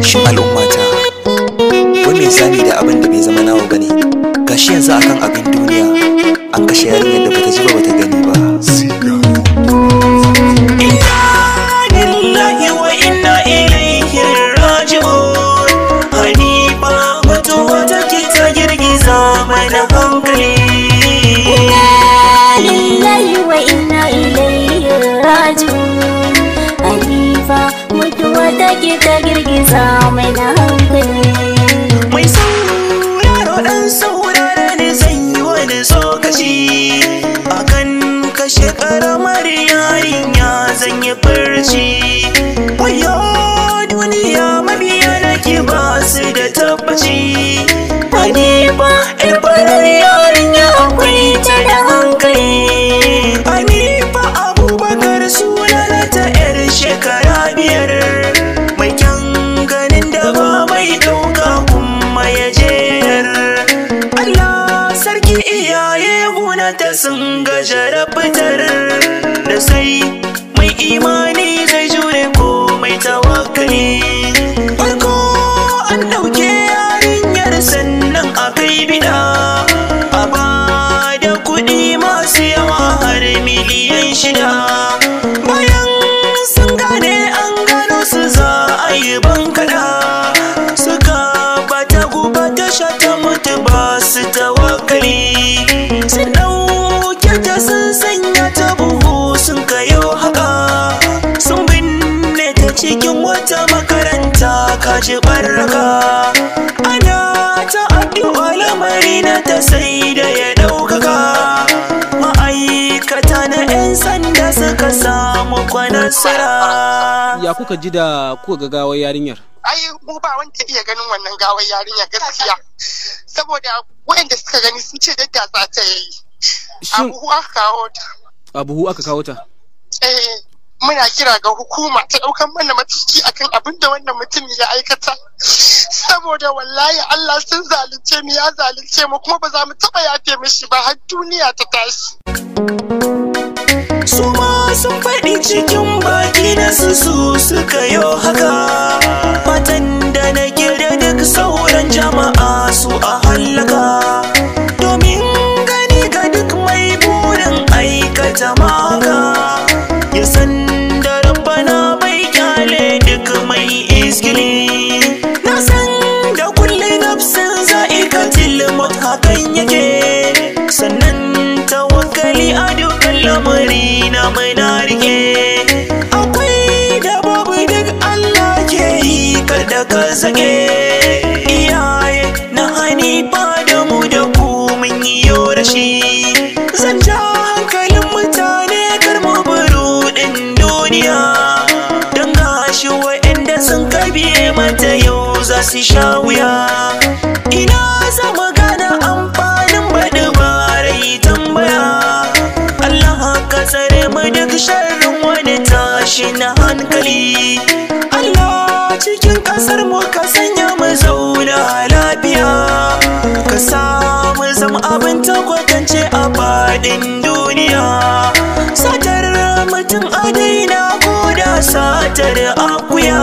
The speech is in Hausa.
Shin al'ummata, wai me zami da abin da bai zama nawa bane? Gashi yanzu akan abin duniya an kashe yarinyar da bata ji ba bata gani ba. Inna lillahi wa inna ilaihi raji'un. Hanifa mutuwa take ta girgiza mana hankali. Inna lillahi wa inna ilaihi raji'un. Hanifa mutuwa take ta girgiza mana hankali. Mai sauraro dan saurara ne zan yi wani tsokaci akan kashe karamar yarinya, zan yi furci. Wayo duniya mabiya nake ba su da tabbaci. Hanifa yar farar yarinya akwai ta da hankali. Hanifa Abubakar sunana ta yar shekara 5, mai kyan ganin da ba mai ɗauka kuma ya jeyar. Allah sarki iyaye guna ta sun gajara fitar da sai mai imani zai jure ko mai tawakkali. Farko an ɗauke yarinyar sannan a kai bida, a ba da kuɗi masu yawa har miliyan 6. Bayan sun gane an gano su za a yi bankaɗa, suka bata guba ta sha ta mutu ba su tawakkali. Sun ɗauke ta sun sanya ta buhu sun kayo haka, sun binne ta cikin wata makaranta kaji barraka. Ana ta addu'a lamari na ta sai da ya ɗaukaka. Ma'aikata na 'yan sanda suka samu kwanasara. Ya kuka ji da kuka ga gawar yarinyar? Ai mu ba wanda iya ganin wannan gawar yarinya gaskiya, saboda wayanda suka gani sun ce daddasa ta yayi. Abuhu aka kawo ta. Abuhu aka kawo ta? Muna kira ga hukuma ta ɗaukan mana mataki akan abin da wannan mutum ya aikata, saboda wallahi Allah sun zalunce mu, ya zalunce mu, kuma ba za mu taɓa yafe mishi ba har duniya ta tashi. Su ma sun faɗi cikin baki na su suka yo haka. Fatan da nake da duk sauran jama'a su a hallaka, domin gani ga duk mai burin aikata maka. Ya san da rabbana bai kyale duk mai iskili. Na san da kulle nafsin za'ikatil maut hakan yake, sannan tawakkali a dukkan lamari na muna rike. Akwai da babu duk Allah ke yi kada ka sake. Iyaye na Hanifa da mu da ku mun yi rashi. Zan ja hankalin mutane kar mu buru ɗin duniya, don gashi wa'anda sun kabiye mata yau za su sha wuya. Ina za mu gane amfanin baɗi barai tambaya. Allah ka tsare mu duk sharrin wani tashi na hankali. Allah cikin ƙasar mu ka sanya mu zauna lafiya, ka samu zama abin takwatance a faɗin duniya. Satar mutum a daina ko da satar akuya.